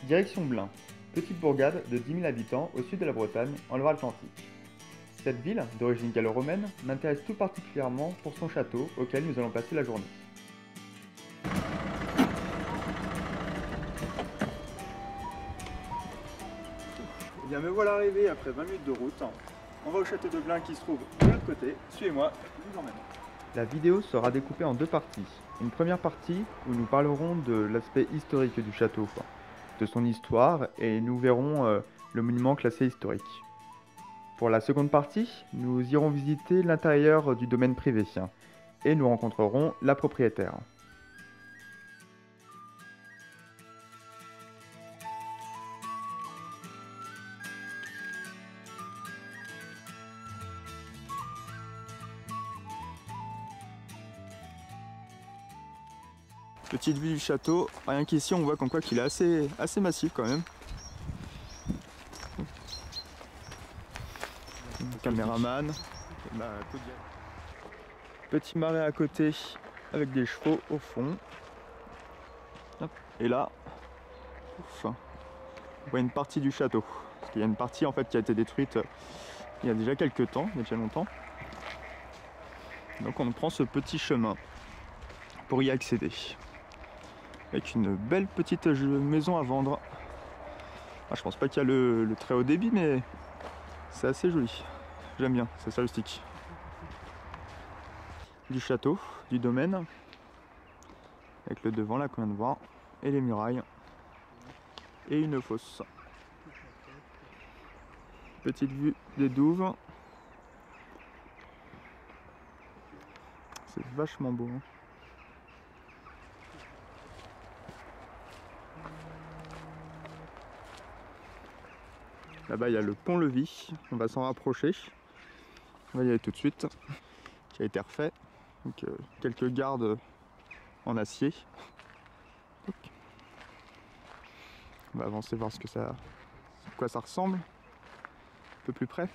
Direction Blain, petite bourgade de 10 000 habitants au sud de la Bretagne, en Loire-Atlantique. Cette ville, d'origine gallo-romaine, m'intéresse tout particulièrement pour son château auquel nous allons passer la journée. Eh bien me voilà arrivé après 20 minutes de route. On va au château de Blain qui se trouve de l'autre côté. Suivez-moi, je vous emmène. La vidéo sera découpée en deux parties. Une première partie où nous parlerons de l'aspect historique du château, de son histoire, et nous verrons le monument classé historique. Pour la seconde partie, nous irons visiter l'intérieur du domaine privé et nous rencontrerons la propriétaire. Petite vue du château, rien qu'ici on voit comme quoi qu'il est assez massif quand même. Caméraman. Petit marais à côté avec des chevaux au fond. Et là, on voit une partie du château. Parce qu'il y a une partie en fait qui a été détruite il y a déjà quelques temps, il y a déjà longtemps. Donc on prend ce petit chemin pour y accéder. Avec une belle petite maison à vendre. Ah, je pense pas qu'il y a le très haut débit, mais c'est assez joli. J'aime bien, c'est ça le stick. Du château, du domaine, avec le devant là qu'on vient de voir, et les murailles, et une fosse. Petite vue des douves. C'est vachement beau. Hein. Là-bas il y a le pont-levis, on va s'en rapprocher. On va y aller tout de suite, qui a été refait. Donc quelques gardes en acier. On va avancer voir à quoi ça ressemble, un peu plus près.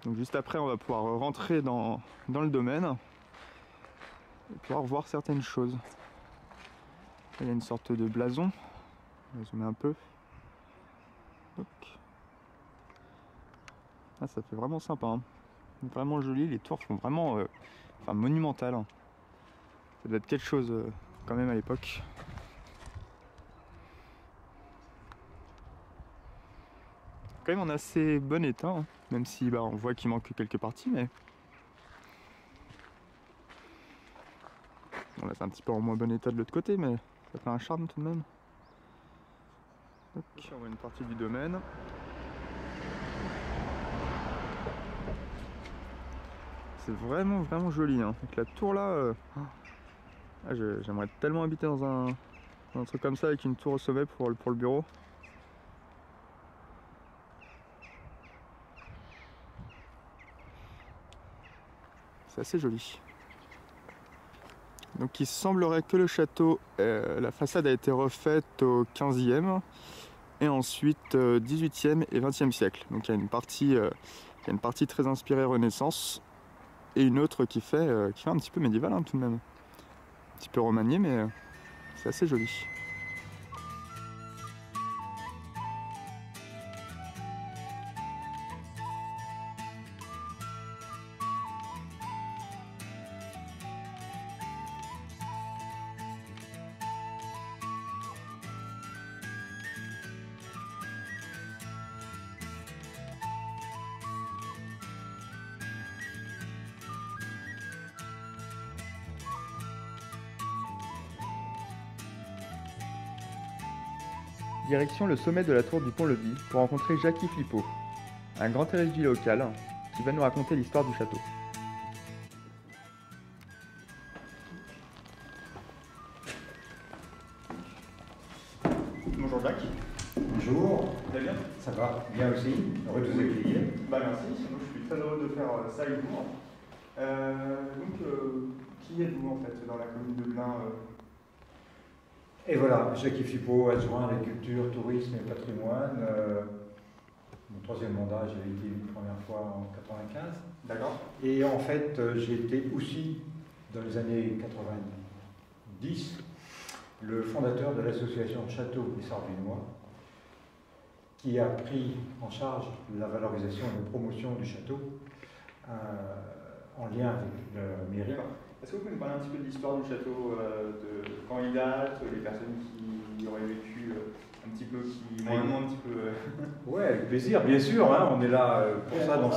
Donc juste après on va pouvoir rentrer dans le domaine et pouvoir voir certaines choses. Là, il y a une sorte de blason, on va zoomer un peu. Donc. Ah, ça fait vraiment sympa, hein. Vraiment joli, les tours font vraiment monumentales. Hein. Ça doit être quelque chose quand même à l'époque. Quand même en assez bon état, hein. Même si on voit qu'il manque quelques parties, mais bon, là c'est un petit peu en moins bon état de l'autre côté, mais ça fait un charme tout de même. Donc, on voit une partie du domaine. C'est vraiment joli, hein. Donc la tour là, j'aimerais tellement habiter dans un truc comme ça avec une tour au sommet pour le bureau. C'est assez joli. Donc il semblerait que le château, la façade a été refaite au 15e et ensuite 18e et 20e siècle. Donc il y a une partie très inspirée Renaissance et une autre qui fait un petit peu médiéval, hein, tout de même. Un petit peu remanié, mais c'est assez joli. Direction le sommet de la tour du pont-levis pour rencontrer Jackie Flippo, un grand érudit local qui va nous raconter l'histoire du château. Bonjour Jacques. Bonjour, Vous allez bien? ça va bien aussi, heureux de vous accueillir. Merci, moi je suis très heureux de faire ça avec vous. Qui êtes-vous en fait dans la commune de Blain Et voilà, Jacques Flippo, adjoint à la culture, tourisme et patrimoine. Mon troisième mandat, j'avais été une première fois en 95. D'accord. Et en fait, j'ai été aussi dans les années 90 le fondateur de l'association Château et Sarvinois, qui a pris en charge la valorisation et la promotion du château en lien avec la mairie. Est-ce que vous pouvez nous parler un petit peu de l'histoire du château, de quand il date, les personnes qui y auraient vécu un petit peu, qui moyennement un petit peu... Oui, avec plaisir, bien sûr. Hein, on est là pour ça dans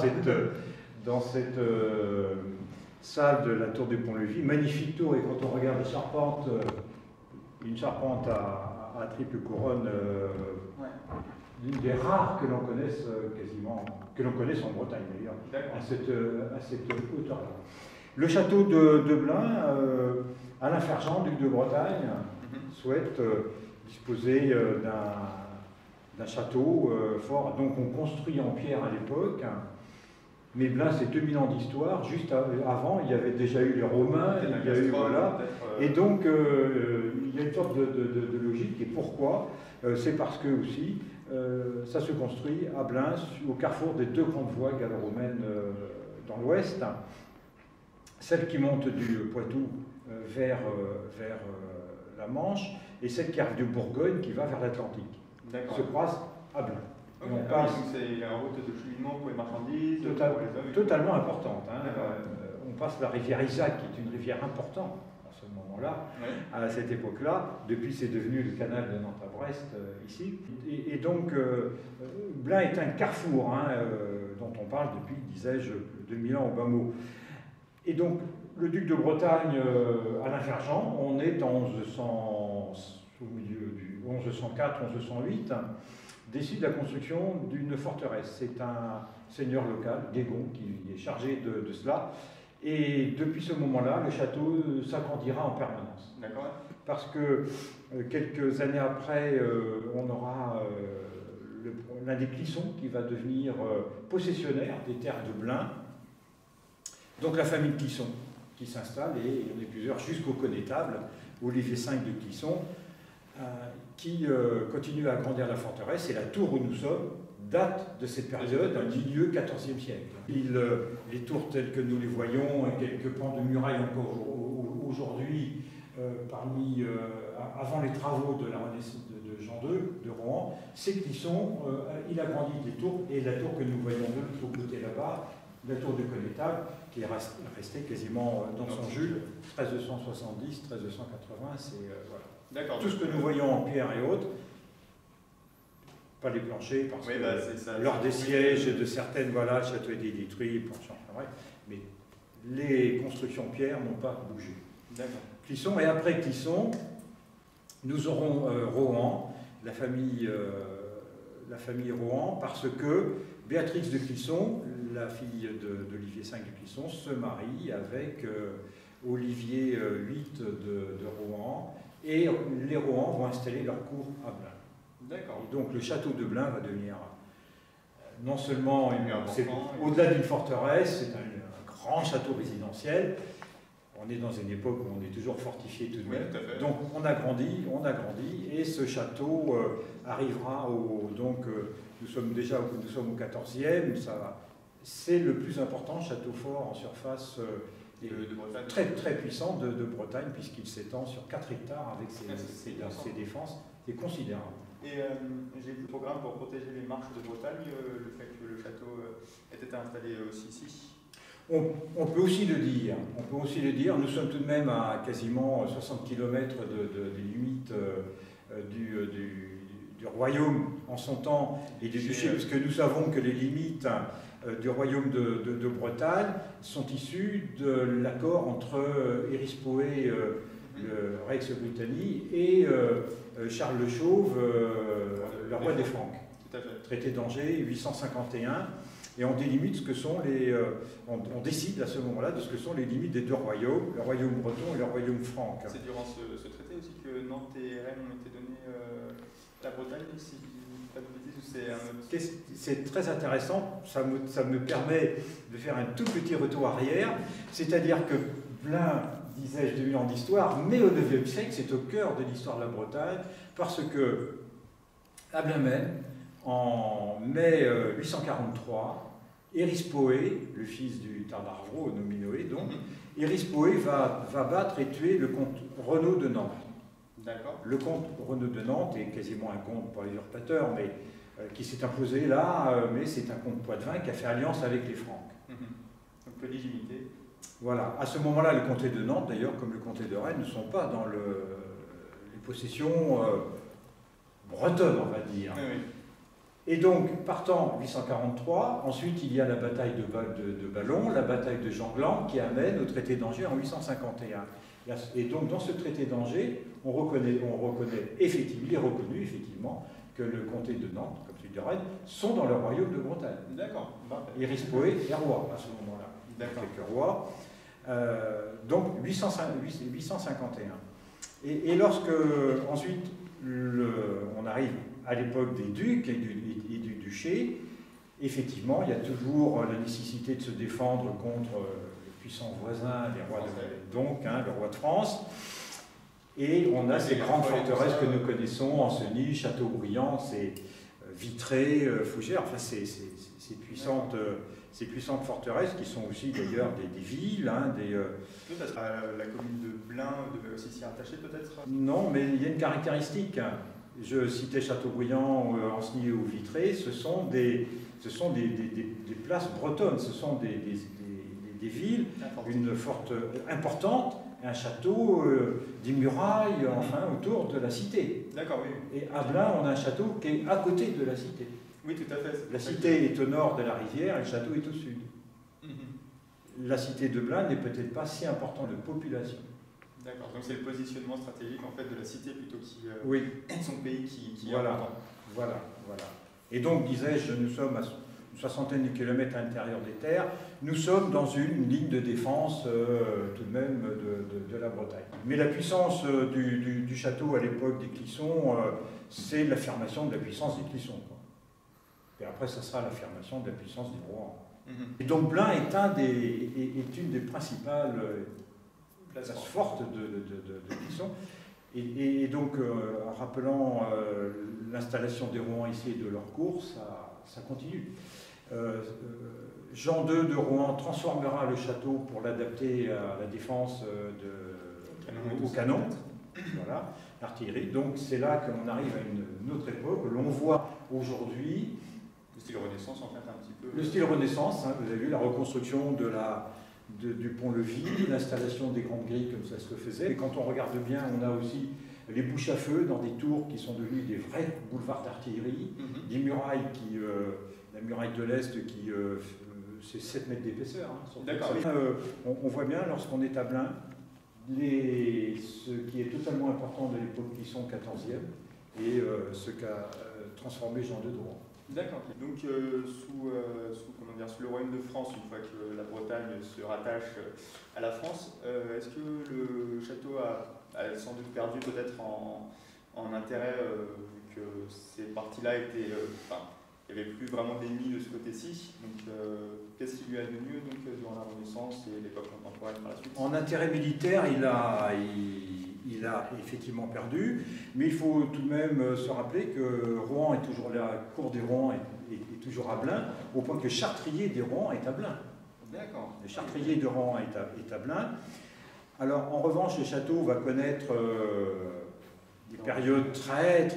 cette salle de la tour du Pont-Levis. Magnifique tour, et quand on regarde les charpentes, une charpente à triple couronne, l'une des rares que l'on connaisse quasiment, que l'on connaisse en Bretagne d'ailleurs, à cette hauteur-là. Le château de Blain, Alain Fergent, duc de Bretagne, souhaite disposer d'un château fort. Donc on construit en pierre à l'époque, mais Blain c'est 2000 ans d'histoire. Juste avant, il y avait déjà eu les Romains, il y a eu, voilà. Et donc il y a une sorte de logique. Et pourquoi? C'est parce que aussi ça se construit à Blain, au carrefour des deux grandes voies gallo-romaines dans l'ouest. Celle qui monte du Poitou vers la Manche, et celle qui arrive de Bourgogne qui va vers l'Atlantique. Se croisent à Blain. Okay. Donc c'est une route de cheminement pour les marchandises, pour les hommes. Totalement importante. Hein. On passe la rivière Isaac, qui est une rivière importante à ce moment-là, à cette époque-là. Depuis, c'est devenu le canal de Nantes à Brest, ici. Et donc, Blain est un carrefour dont on parle depuis, disais-je, 2000 ans au bas mot. Et donc, le duc de Bretagne, Alain Fergent, on est en 1104-1108, décide la construction d'une forteresse. C'est un seigneur local, Guégon, qui est chargé de cela. Et depuis ce moment-là, le château s'agrandira en permanence. D'accord. Parce que quelques années après, on aura l'un des Clissons qui va devenir possessionnaire des terres de Blain. Donc la famille de Clisson qui s'installe, et il y en a plusieurs jusqu'au connétable, Olivier V de Clisson, qui continue à agrandir la forteresse, et la tour où nous sommes date de cette période, un milieu XIVe siècle. Les tours telles que nous les voyons, et quelques pans de murailles encore aujourd'hui, avant les travaux de la Renaissance de Jean II de Rohan, c'est Clisson, il agrandit les tours, et la tour que nous voyons de l'autre côté là-bas, la tour du connétable, qui est restée quasiment dans son Jules, 1370, 1380, c'est voilà. Tout ce que nous voyons en pierre et autres, pas les planchers, parce que lors des sièges de certaines, voilà, le château a été détruit, les planchers, enfin bref, mais les constructions pierre n'ont pas bougé. Clisson, et après Clisson, nous aurons Rohan, la famille Rohan, parce que Béatrix de Clisson, la fille d'Olivier V de Clisson, se marie avec Olivier VIII de Rohan, et les Rohan vont installer leur cour à Blain. D'accord. Donc le château de Blain va devenir non seulement, au-delà d'une forteresse, c'est un grand château résidentiel. On est dans une époque où on est toujours fortifié tout de même. Donc on a grandi, et ce château arrivera nous sommes au 14e, c'est le plus important château fort en surface de Bretagne. Très, très puissant de Bretagne, puisqu'il s'étend sur 4 hectares avec ses défenses, c'est considérable. Et j'ai vu le programme pour protéger les marches de Bretagne, le fait que le château était installé aussi ici. On peut aussi le dire, nous sommes tout de même à quasiment 60 km des limites du royaume en son temps et du duché, puisque nous savons que les limites du royaume de Bretagne sont issues de l'accord entre Erispoé, le Rex Britannique, et Charles le Chauve, le roi des Francs. Traité d'Angers, 851. Et on délimite ce que sont on décide à ce moment-là de ce que sont les limites des deux royaumes, le royaume breton et le royaume franc. C'est durant ce traité aussi que Nantes et Rennes ont été donnés à la Bretagne, si pas de bêtises, ou c'est un autre... C'est très intéressant, ça me permet de faire un tout petit retour arrière, c'est-à-dire que Blain, disais-je, 2000 ans d'histoire, mais au IXe siècle, c'est au cœur de l'histoire de la Bretagne, parce que à Blain même, en mai 843, Erispoé, le fils du Tardarvro, Nominoé donc, Erispoé va battre et tuer le comte Renaud de Nantes. Le comte Renaud de Nantes est quasiment un comte, pas usurpateur, mais qui s'est imposé là, mais c'est un comte poitevin qui a fait alliance avec les Francs. Donc peu d'illimité. Voilà. À ce moment-là, le comté de Nantes, d'ailleurs, comme le comté de Rennes, ne sont pas dans les possessions bretonnes, on va dire. Oui. Et donc, partant 843, ensuite il y a la bataille de Ballon, la bataille de Janglan, qui amène au traité d'Angers en 851. Et donc, dans ce traité d'Angers, il est reconnu effectivement que le comté de Nantes, comme celui de Rennes, sont dans le royaume de Bretagne. D'accord. Iris Poé est roi à ce moment-là. D'accord. Quelques rois. Donc 851. Et lorsque ensuite on arrive à l'époque des ducs et du duché, effectivement, il y a toujours la nécessité de se défendre contre les puissants voisins, les rois le roi de France. Et on a ces grandes forteresses que nous connaissons, Ancenis, Châteaubriand, c'est Vitré, Fougères, enfin ces puissantes forteresses qui sont aussi d'ailleurs des villes. La commune de Blain devait aussi s'y rattacher peut-être? Non, mais il y a une caractéristique. Je citais Châteaubriand, Ancenis ou Vitré, ce sont des places bretonnes, ce sont des villes, une forte importante, un château, des murailles, enfin, autour de la cité. D'accord, oui. Et à Blain, on a un château qui est à côté de la cité. Oui, tout à fait. La cité est au nord de la rivière et le château est au sud. La cité de Blain n'est peut-être pas si importante de population. D'accord, donc c'est le positionnement stratégique en fait de la cité plutôt oui. De son pays qui voilà. Est important. Voilà. Et donc, disais-je, nous sommes à une soixantaine de kilomètres à l'intérieur des terres. Nous sommes dans une ligne de défense tout de même de la Bretagne. Mais la puissance du château à l'époque des Clissons, c'est l'affirmation de la puissance des Clissons. Et après, ça sera l'affirmation de la puissance des Rohan. Et donc, Blain est une des principales places fortes de Clisson. Et donc, en rappelant l'installation des Rohan ici et de leur cours, ça continue. Jean II de Rohan transformera le château pour l'adapter à la défense au canon, voilà, l'artillerie. Donc c'est là que l'on arrive à une autre époque, où l'on voit aujourd'hui... Le style Renaissance en fait un petit peu... Le style Renaissance, vous avez vu la reconstruction du pont-levis, l'installation des grandes grilles comme ça se faisait. Et quand on regarde bien, on a aussi les bouches à feu dans des tours qui sont devenues des vrais boulevards d'artillerie, des murailles la muraille de l'Est qui c'est 7 mètres d'épaisseur. D'accord. On voit bien lorsqu'on est à Blain, ce qui est totalement important de l'époque qui sont 14e et ce qu'a transformé Jean II de Rohan. D'accord. Donc sous le royaume de France, une fois que la Bretagne se rattache à la France, est-ce que le château a sans doute perdu peut-être en intérêt vu que ces parties-là étaient... il n'y avait plus vraiment d'ennemis de ce côté-ci. Donc qu'est-ce qui lui est devenu durant la Renaissance et l'époque contemporaine par la suite? En intérêt militaire, il a effectivement perdu, mais il faut tout de même se rappeler que Rohan est toujours là, la cour des Rohan est toujours à Blain, au point que le chartrier des Rohan est à Blain. D'accord. Le chartrier de Rohan est à Blain. Alors, en revanche, le château va connaître des périodes très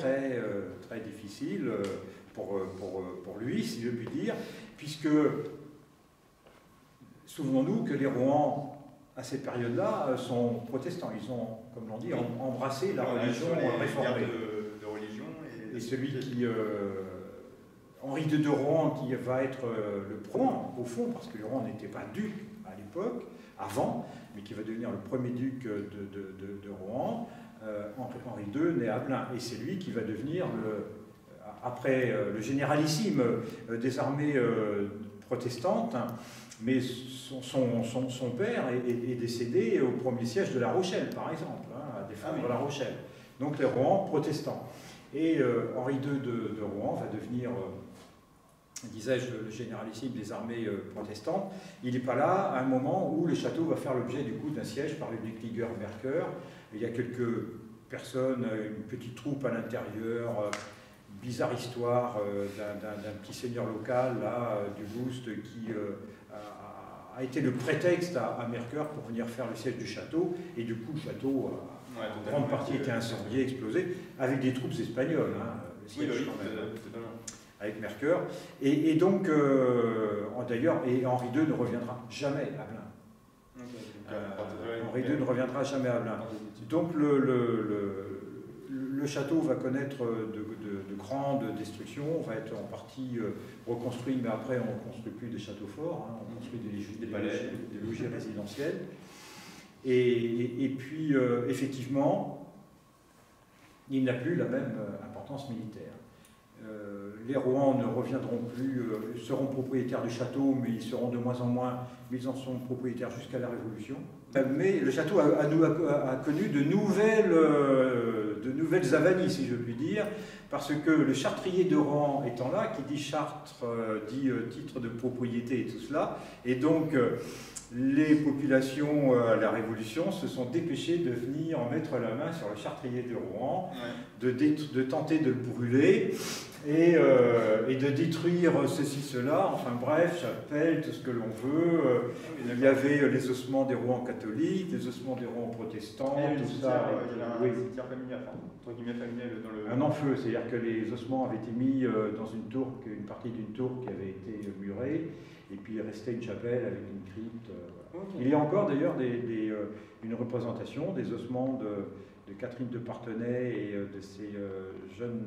difficiles pour lui, si je puis dire, puisque, souvenons-nous que les Rohan, à cette période-là, sont protestants. Ils ont, comme l'on dit, embrassé la religion réformée. De religion et celui qui... Henri II de Rohan, qui va être le Rohan, au fond, parce que le Rohan n'était pas duc à l'époque, avant, mais qui va devenir le premier duc de Rohan, Henri II né à Blain. Et c'est lui qui va devenir, après le généralissime des armées protestantes, mais son père est décédé au premier siège de La Rochelle, par exemple, à défendre La Rochelle. Donc les Rohan protestants. Et Henri II de Rohan va devenir, disais-je, le généralissime des armées protestantes. Il n'est pas là à un moment où le château va faire l'objet du coup d'un siège par le duc Liger-Mercœur. Il y a quelques personnes, une petite troupe à l'intérieur, bizarre histoire d'un petit seigneur local, là, du Boust, qui a été le prétexte à Mercœur pour venir faire le siège du château. Et du coup, le château En grande partie été incendié, explosé, avec des troupes espagnoles. Hein, Oui, avec Mercœur. Et donc, d'ailleurs, Henri II ne reviendra jamais à Blain. Henri II ne reviendra jamais à Blain. Donc le château va connaître de grandes destructions, va être en partie reconstruit, mais après on ne construit plus des châteaux forts, hein, on construit des palais, des logis résidentiels. Et puis, effectivement, il n'a plus la même importance militaire. Les Rohan ne reviendront plus, seront propriétaires du château, mais ils seront de moins en moins, mais ils en sont propriétaires jusqu'à la Révolution. Mais le château a connu de nouvelles avanies, si je puis dire, parce que le chartrier de Rohan étant là, qui dit Chartres, dit titre de propriété et tout cela, et donc les populations à la Révolution se sont dépêchées de venir en mettre la main sur le chartrier de Rohan, de tenter de le brûler, et de détruire ceci, cela, enfin bref, chapelle, tout ce que l'on veut. Il y avait les ossements des Rohan catholiques, les ossements des Rohan protestants, tout ça. Il y a un cimetière familial, entre guillemets familial dans le... Un enfeu, c'est-à-dire que les ossements avaient été mis dans une tour, une partie d'une tour qui avait été murée, et puis il restait une chapelle avec une crypte. Voilà. Il y a encore d'ailleurs une représentation des ossements de Catherine de Parthenay et de ses jeunes...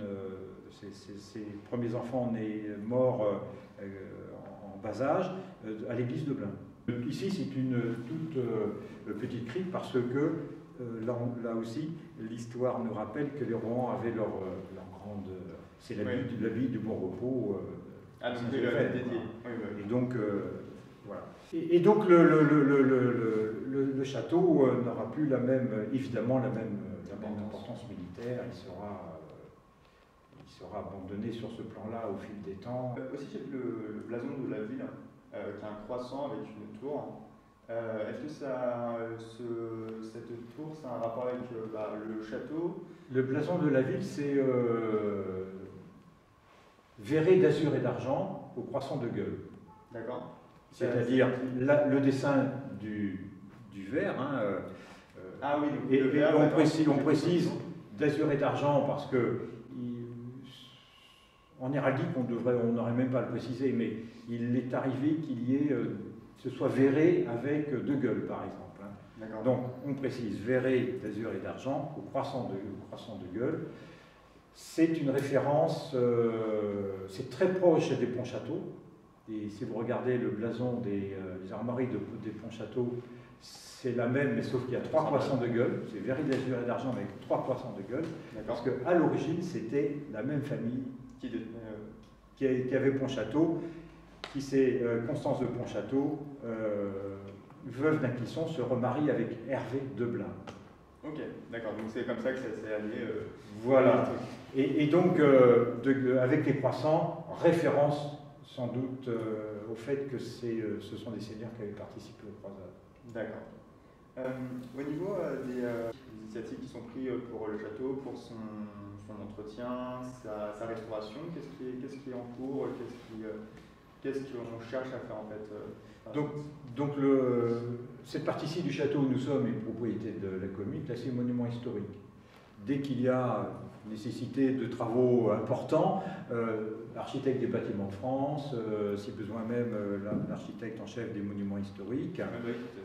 Ses premiers enfants nés morts en bas âge à l'église de Blain. Ici, c'est une toute petite crypte parce que là aussi, l'histoire nous rappelle que les Rohan avaient leur grande... C'est l'abbaye du Bon Repos. Donc il avait dédié. Et donc, voilà. Et donc, le château n'aura plus évidemment la même importance militaire. Il sera abandonné sur ce plan-là au fil des temps. Aussi, j'ai vu le blason de la ville, qui a un croissant avec une tour. Est-ce que cette tour, ça a un rapport avec le château? Le blason de la ville, c'est verré d'azur et d'argent au croissant de gueule. D'accord. C'est-à-dire le dessin du verre. Hein, ah oui, et on précise d'azur et d'argent parce que en héraldique, on n'aurait même pas à le préciser, mais il est arrivé qu'il y ait, ce soit verré avec deux gueules, par exemple. Hein. Donc, on précise verré d'azur et d'argent au croissant de gueule. C'est une référence, c'est très proche des Pontchâteau. Et si vous regardez le blason des armoiries des Pontchâteau, c'est la même, mais sauf qu'il y a trois croissants de gueule. C'est verré d'azur et d'argent avec trois croissants de gueule. Parce qu'à l'origine, c'était la même famille qui avait Pontchâteau, qui c'est Constance de Pontchâteau, veuve d'un Clisson, se remarie avec Hervé de Blain. Ok, d'accord, donc c'est comme ça que ça s'est allié. Voilà, et donc avec les croissants, référence sans doute au fait que ce sont des seigneurs qui avaient participé aux croisades. D'accord. Au niveau des initiatives qui sont prises pour le château, pour son entretien, sa restauration, qu'est-ce qui est en cours, qu'est-ce qu'on cherche à faire en fait Donc cette partie-ci du château où nous sommes est propriété de la commune, classée monument historique. Dès qu'il y a nécessité de travaux importants, l'architecte des bâtiments de France, si besoin même l'architecte en chef des monuments historiques,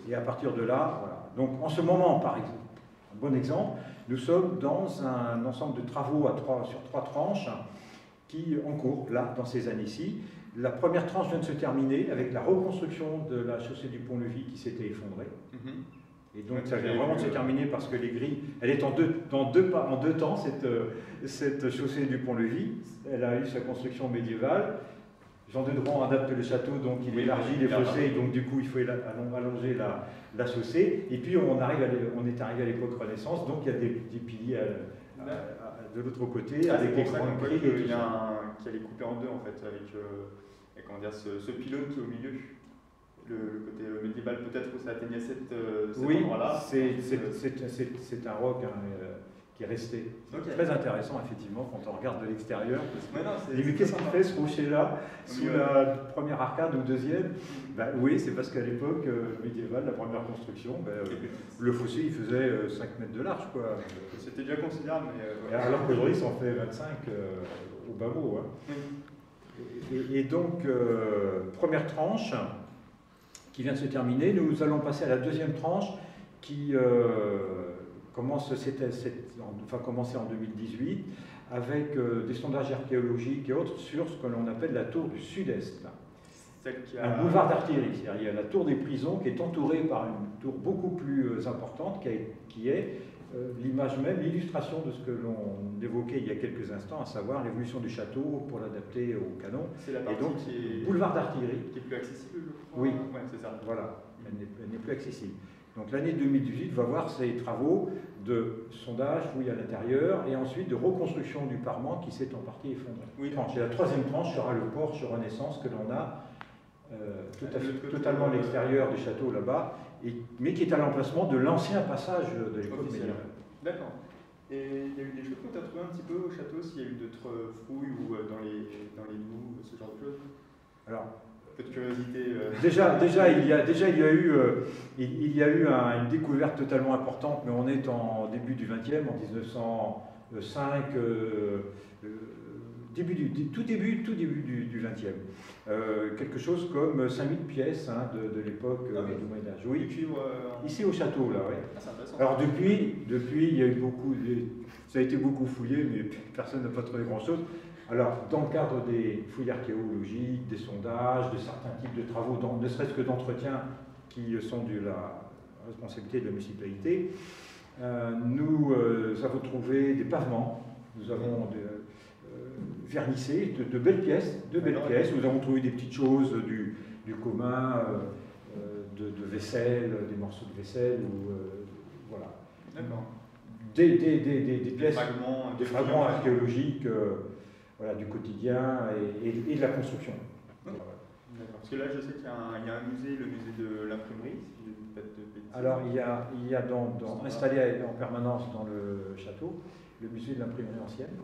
et à partir de là, voilà. Donc en ce moment, par exemple, un bon exemple, nous sommes dans un ensemble de travaux sur trois tranches qui en cours, là, dans ces années-ci. La première tranche vient de se terminer avec la reconstruction de la chaussée du Pont-Levis qui s'était effondrée. Et donc ça vient vraiment de se terminer parce que les grilles, elle est en deux temps, cette chaussée du Pont-Levis. Elle a eu sa construction médiévale. Jean de Dran adapte le château, donc il élargit les fossés, donc du coup il faut allonger la chaussée. Et puis on est arrivé à l'époque Renaissance, donc il y a des piliers de l'autre côté, avec des grandes grilles. Qui allait couper en deux en fait, avec ce pylône qui est au milieu. Le côté médiéval peut-être où ça atteignait cet endroit-là. C'est un roc qui est resté. Ok. C'est très intéressant, effectivement, quand on regarde de l'extérieur. Ouais, non, Et mais qu'est-ce qu'il fait ce rocher-là, sous la première arcade ou deuxième? Ben, oui, c'est parce qu'à l'époque médiévale, la première construction, le fossé il faisait 5 mètres de large, quoi. C'était déjà considérable, mais... Et alors qu'aujourd'hui, ça en fait 25 au bas mot. Hein. Et donc, première tranche qui vient de se terminer. Nous allons passer à la deuxième tranche qui commençait en 2018 avec des sondages archéologiques et autres sur ce que l'on appelle la tour du sud-est. Un boulevard d'artillerie, c'est-à-dire il y a la tour des prisons qui est entourée par une tour beaucoup plus importante qui est l'image même, l'illustration de ce que l'on évoquait il y a quelques instants, à savoir l'évolution du château pour l'adapter au canon. C'est la partie qui est... boulevard d'artillerie. Qui est plus accessible, je crois. Oui, ouais, c'est ça. Voilà, elle n'est plus accessible. Donc l'année 2018 va voir ces travaux de sondage, fouille à l'intérieur, et ensuite de reconstruction du parement qui s'est en partie effondré. Oui. Et la troisième tranche sera le porche Renaissance que l'on a totalement à l'extérieur du château là-bas, mais qui est à l'emplacement de l'ancien passage de l'époque médiévale. D'accord. Et il y a eu des choses que tu as trouvées un petit peu au château, s'il y a eu d'autres fouilles ou dans les loups, ce genre de choses? Alors, peu de curiosité. Déjà, il y a eu une découverte totalement importante, mais on est en début du XXe, en 1905, tout début du XXe. Quelque chose comme 5000 pièces de l'époque du Moyen-Âge. Oui, ici au château, là, oui. Ah, alors depuis, il y a eu ça a été beaucoup fouillé, mais personne n'a pas trouvé grand-chose. Alors, dans le cadre des fouilles archéologiques, des sondages, de certains types de travaux, ne serait-ce que d'entretien, qui sont de la responsabilité de la municipalité, nous avons trouvé des pavements, nous avons vernissé de belles pièces, nous avons trouvé des petites choses du commun, de vaisselle, des morceaux de vaisselle, voilà. D'accord. Des pièces, fragments, des fragments archéologiques, voilà, du quotidien et de la construction. D'accord. Parce que là, je sais qu'il y a un musée, le musée de l'imprimerie, si je ne dis pas de bêtises. Alors, il y a installé en permanence dans le château le musée de l'imprimerie ancienne,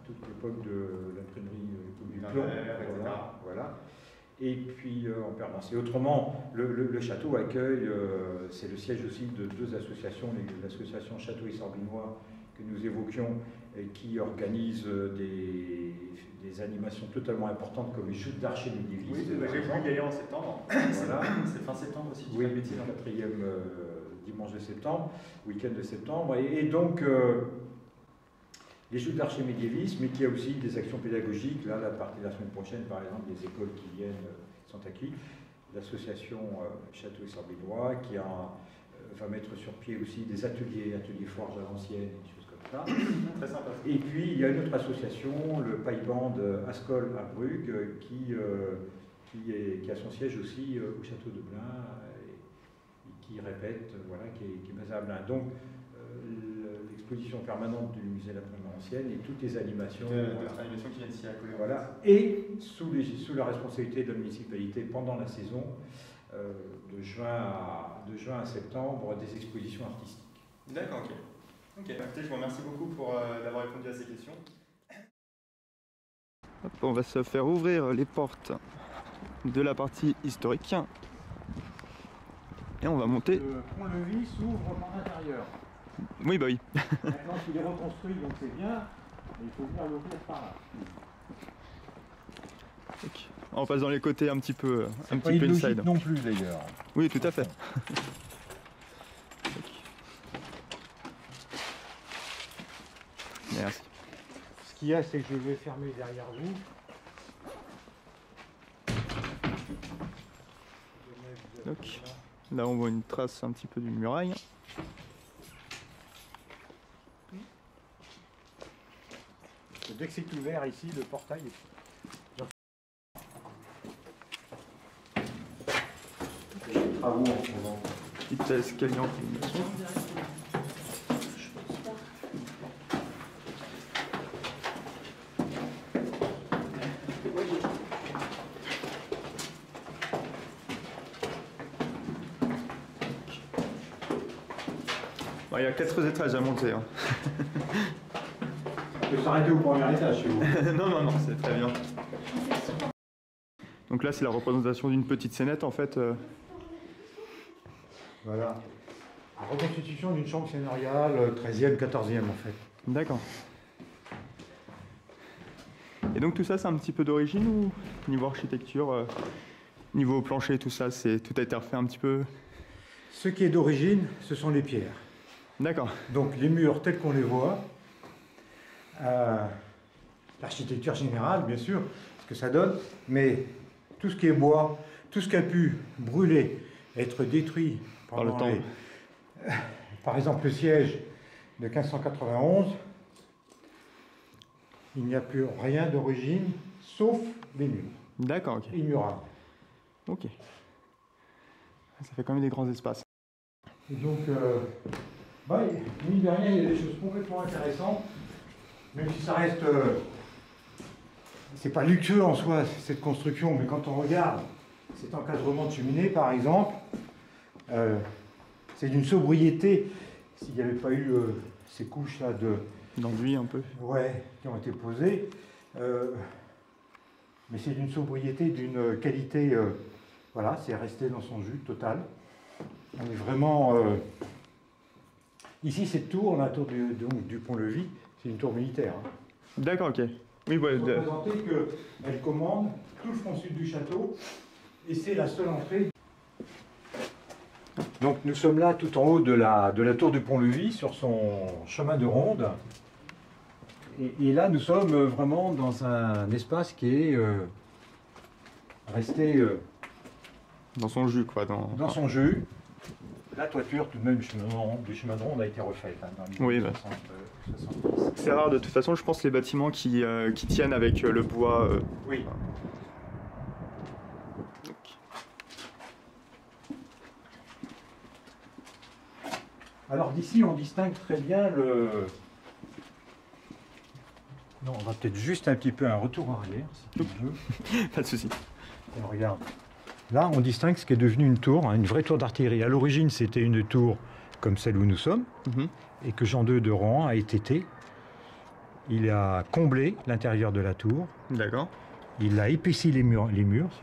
toute l'époque de l'imprimerie du plomb, voilà. Et puis en permanence. Et autrement, le château accueille, c'est le siège aussi de deux associations, l'association Château et Sorbinois que nous évoquions, et qui organise des animations totalement importantes comme les joutes d'archers médiévistes. Oui, j'ai voulu y aller en septembre. Voilà. C'est fin septembre aussi. Oui, le 4e dimanche de septembre, week-end de septembre. Et donc, les joutes d'archers médiévistes, mais qui a aussi des actions pédagogiques. Là, la partie de la semaine prochaine, par exemple, les écoles qui viennent sont acquises. L'association Château et Sorbinois qui va mettre sur pied aussi des ateliers forge à l'ancienne, des choses comme ça. Très sympa. Et puis, il y a une autre association, le Paille-Band Ascol à Brugge, qui a son siège aussi au château de Blain, et qui répète, voilà, qui est basé à Blain. Donc, l'exposition permanente du musée de l'imprimerie ancienne et toutes les animations, animations qui viennent s'y accoler. Voilà, et sous la responsabilité de la municipalité pendant la saison, de juin à septembre, des expositions artistiques. D'accord, ok. Écoutez, je vous remercie beaucoup d'avoir répondu à ces questions. Hop, on va se faire ouvrir les portes de la partie historique et on va monter. Le pont-levis s'ouvre par l'intérieur. Oui, bah oui. Maintenant qu'il est reconstruit, donc c'est bien, mais il faut venir l'ouvrir par là. Okay. On passe dans les côtés un petit peu inside. Non plus d'ailleurs. Oui, tout à fait. Merci. Ce qu'il y a, c'est que je vais fermer derrière vous. Donc, là, on voit une trace un petit peu d'une muraille. Dès que c'est ouvert ici, le portail est... Travaux en ce moment. Petit escalier en combinaison. Il y a 4 étages à monter. Hein. On peut s'arrêter au premier étage chez vous. Non, c'est très bien. Donc là, c'est la représentation d'une petite scénette en fait. Voilà. La reconstitution d'une chambre seigneuriale, 13e, 14e en fait. D'accord. Et donc tout ça, c'est un petit peu d'origine ou niveau architecture, niveau plancher, tout ça, tout a été refait un petit peu? Ce qui est d'origine, ce sont les pierres. D'accord. Donc les murs tels qu'on les voit, l'architecture générale, bien sûr, ce que ça donne, mais tout ce qui est bois, tout ce qui a pu brûler, être détruit Par le temps. Par exemple, le siège de 1591, il n'y a plus rien d'origine, sauf les murs. D'accord, ok. Immurables. Ok. Ça fait quand même des grands espaces. Et donc, mine de rien, il y a des choses complètement intéressantes, même si ça reste... c'est pas luxueux en soi, cette construction, mais quand on regarde cet encadrement de cheminée, par exemple, c'est d'une sobriété. S'il n'y avait pas eu ces couches-là d'enduit un peu. Ouais, qui ont été posées, mais c'est d'une sobriété, d'une qualité, voilà, c'est resté dans son jus total. On est vraiment... Ici, cette tour, la tour du pont-levis, c'est une tour militaire. Hein. D'accord, ok. Oui, ouais, Il faut représenter qu'elle commande tout le front sud du château, et c'est la seule entrée. Donc nous sommes là tout en haut de la tour du pont-levis, sur son chemin de ronde. Et là, nous sommes vraiment dans un espace qui est resté... dans son jus, quoi. Dans son jus. La toiture, tout de même, du chemin de ronde a été refaite. Hein, dans les années 70. C'est rare, de toute façon, je pense, les bâtiments qui tiennent avec le bois. Oui. Alors d'ici, on distingue très bien le... Non, on va peut-être juste un petit peu un retour en arrière, si tu veux. Pas de souci. Et on regarde. Là, on distingue ce qui est devenu une tour, hein, une vraie tour d'artillerie. À l'origine, c'était une tour comme celle où nous sommes, et que Jean II de Rohan a étêté. Il a comblé l'intérieur de la tour. D'accord. Il a épaissi les murs.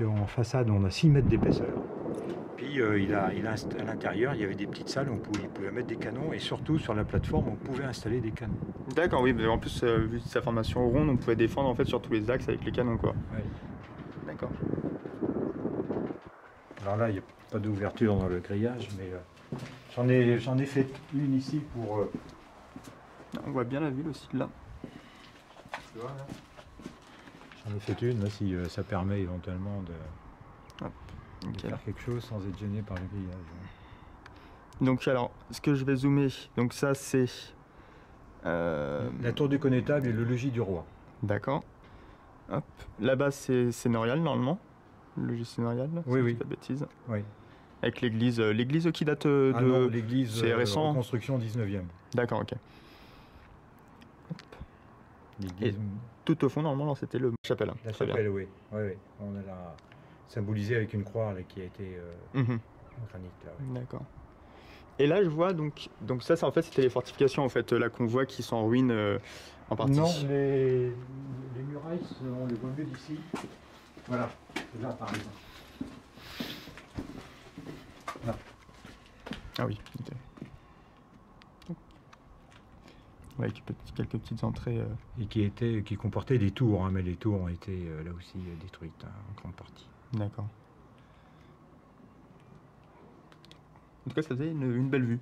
En façade, on a 6 mètres d'épaisseur. Puis à l'intérieur, il y avait des petites salles où il pouvait mettre des canons, et surtout sur la plateforme, on pouvait installer des canons. D'accord, oui, mais en plus, vu sa formation ronde, on pouvait défendre en fait sur tous les axes avec les canons, quoi. Oui. D'accord. Alors là, il n'y a pas d'ouverture dans le grillage, mais j'en ai fait une ici pour... On voit bien la ville aussi, là. Tu vois, là ? J'en ai fait une, là, si ça permet éventuellement de faire quelque chose sans être gêné par le grillage. Donc alors, ce que je vais zoomer, donc ça c'est... La tour du connétable et le logis du roi. D'accord. Hop. Là-bas c'est Sénorial normalement. Le logis Sénorial, oui, oui. Pas de bêtises. Oui. Avec l'église qui date de... Ah non, l'église, c'est récent. Reconstruction 19e. D'accord, ok. L'église... Tout au fond, normalement, c'était le chapelle. La chapelle, oui. Oui. On a la symbolisé avec une croix là, qui a été en granit. Là, oui. D'accord. Et là, je vois, donc ça, en fait, c'était les fortifications, en fait, là, qu'on voit qui sont en ruine en partie. Non, les murailles, on les voit mieux d'ici. Voilà, là, par exemple. Là. Ah oui, ok. Ouais, avec quelques petites entrées. Et qui comportaient des tours, hein, mais les tours ont été là aussi détruites, hein, en grande partie. D'accord. En tout cas, ça faisait une belle vue.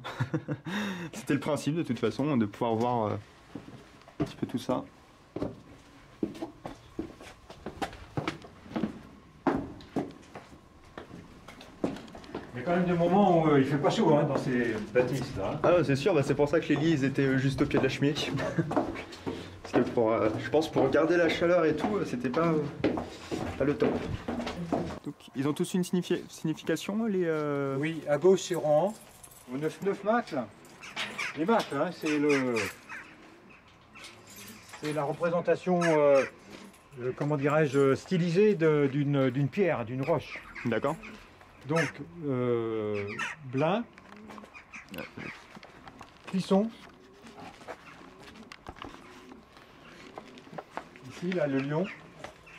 C'était le principe, de toute façon, de pouvoir voir un petit peu tout ça. Il y a quand même des moments où il fait pas chaud hein, dans ces bâtisses là. Ah c'est sûr, c'est pour ça que les lits ils étaient juste au pied de la cheminée. Parce que je pense pour garder la chaleur et tout, c'était pas le top. Donc, ils ont tous une signification les... Oui, à gauche c'est Rohan, au 9 mâts là. Les mâts, hein, c'est la représentation, comment dirais-je, stylisée d'une pierre, d'une roche. D'accord. Donc, Blain, Clisson. Ici, là, le lion.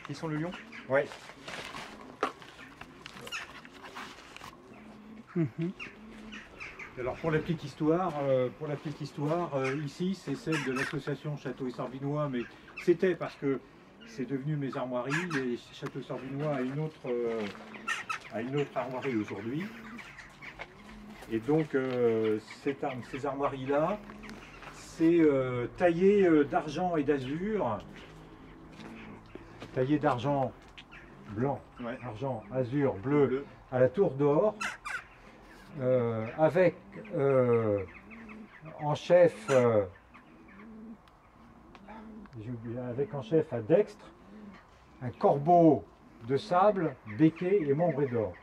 Clisson le lion. Ouais. Alors pour la petite histoire, ici c'est celle de l'association Château et Sarbinois, mais c'était parce que c'est devenu mes armoiries et Château et Sarbinois a une autre armoirie aujourd'hui. Et donc ces armoiries-là, c'est taillé d'argent et d'azur, taillé d'argent blanc, Ouais. argent, azur, bleu, à la tour d'or, avec en chef en chef à dextre un corbeau de sable becqué et membré d'or.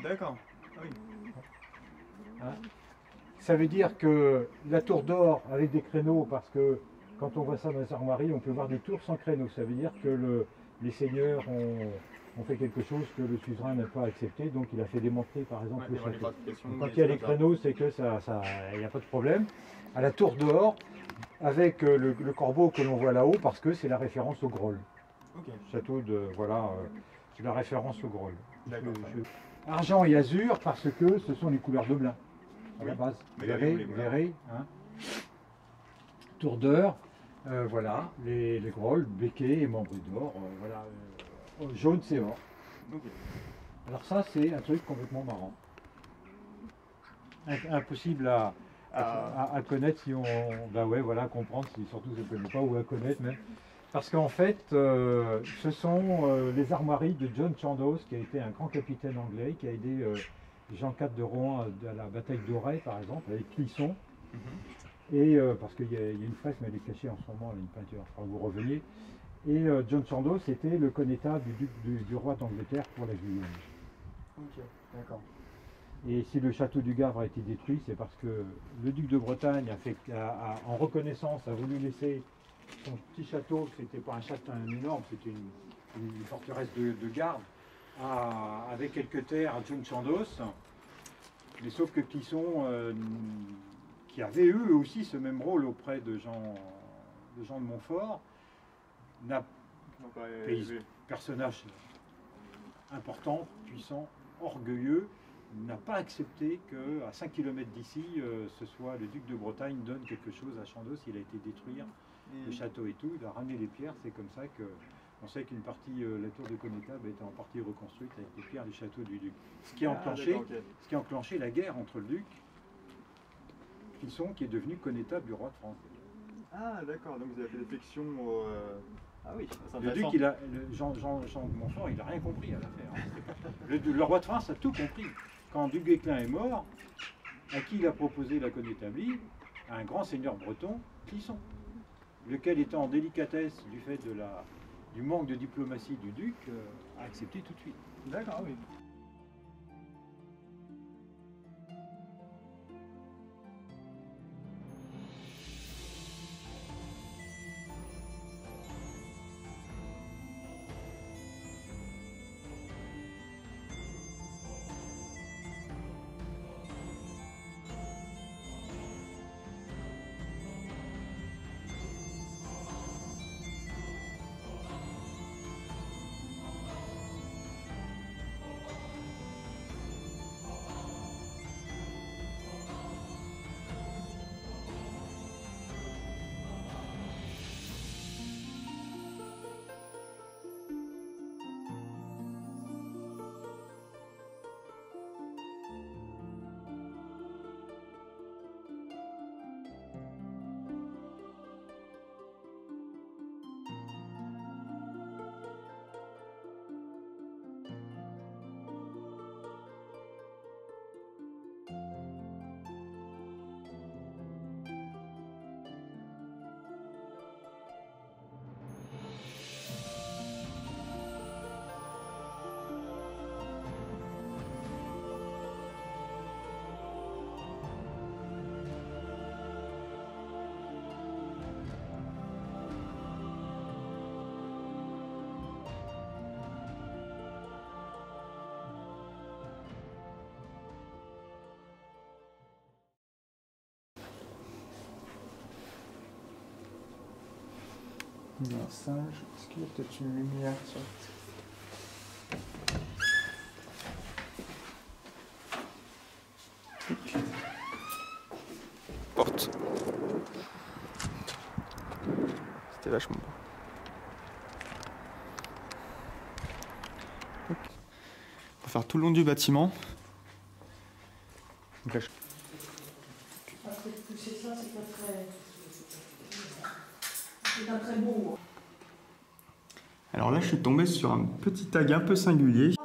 D'accord. Ah oui. Ça veut dire que la tour d'or avec des créneaux, parce que quand on voit ça dans les armoiries, on peut voir des tours sans créneaux. Ça veut dire que les seigneurs ont fait quelque chose que le suzerain n'a pas accepté, donc il a fait démanteler par exemple le château. Donc, quand il y a les créneaux, c'est que il n'y a pas de problème. À la tour d'or, avec le corbeau que l'on voit là-haut, parce que c'est la référence au Groll. Ok. Château de, voilà, c'est la référence au Groll. D'accord. Argent et azur, parce que ce sont les couleurs de blin, à la Oui. base. Mais Verré, hein. Tour d'heure, voilà, les grolles, becquets et membrés d'or, voilà. Jaune, c'est or. Ok. Alors ça, c'est un truc complètement marrant. Impossible à connaître si on... Bah ouais, voilà, à comprendre si surtout je ne connais pas, ou à connaître même. Parce qu'en fait, ce sont les armoiries de John Chandos, qui a été un grand capitaine anglais, qui a aidé Jean IV de Rohan à la bataille d'Auray, par exemple, avec Clisson. Et parce qu'il y a une fresque, mais elle est cachée en ce moment, elle a une peinture, il faudra que vous reveniez. Et John Chandos était le connétable du roi d'Angleterre pour la Guyane. Ok, d'accord. Et si le château du Gavre a été détruit, c'est parce que le duc de Bretagne, en reconnaissance, a voulu laisser son petit château, c'était pas un château énorme, c'était une forteresse de garde, avec quelques terres à John Chandos. Mais sauf que Clisson, qui avait eux aussi ce même rôle auprès de Jean de Montfort, personnage important, puissant, orgueilleux, n'a pas accepté qu'à 5 km d'ici, ce soit le duc de Bretagne donne quelque chose à Chandos. Il a été détruire le château et tout, il a ramené les pierres. C'est comme ça qu'on sait qu'une partie, la tour de connétable a été en partie reconstruite avec les pierres du château du duc. Ce qui a enclenché la guerre entre le duc Clisson, qui est devenu connétable du roi de France. Ah d'accord, donc vous avez fait défection Ah oui, c'est le duc, Jean de Montfort, il n'a rien compris à l'affaire. Le roi de France a tout compris. Quand Du Guesclin est mort, à qui il a proposé la connétablie? À un grand seigneur breton, Clisson, lequel étant en délicatesse du fait du manque de diplomatie du duc, a accepté tout de suite. D'accord, oui. Un singe. Est-ce qu'il y a peut-être une lumière sur... Porte. C'était vachement beau. On va faire tout le long du bâtiment. Donc là, Pousser ça, c'est pas très beau. alors là, je suis tombé sur un petit tag un peu singulier.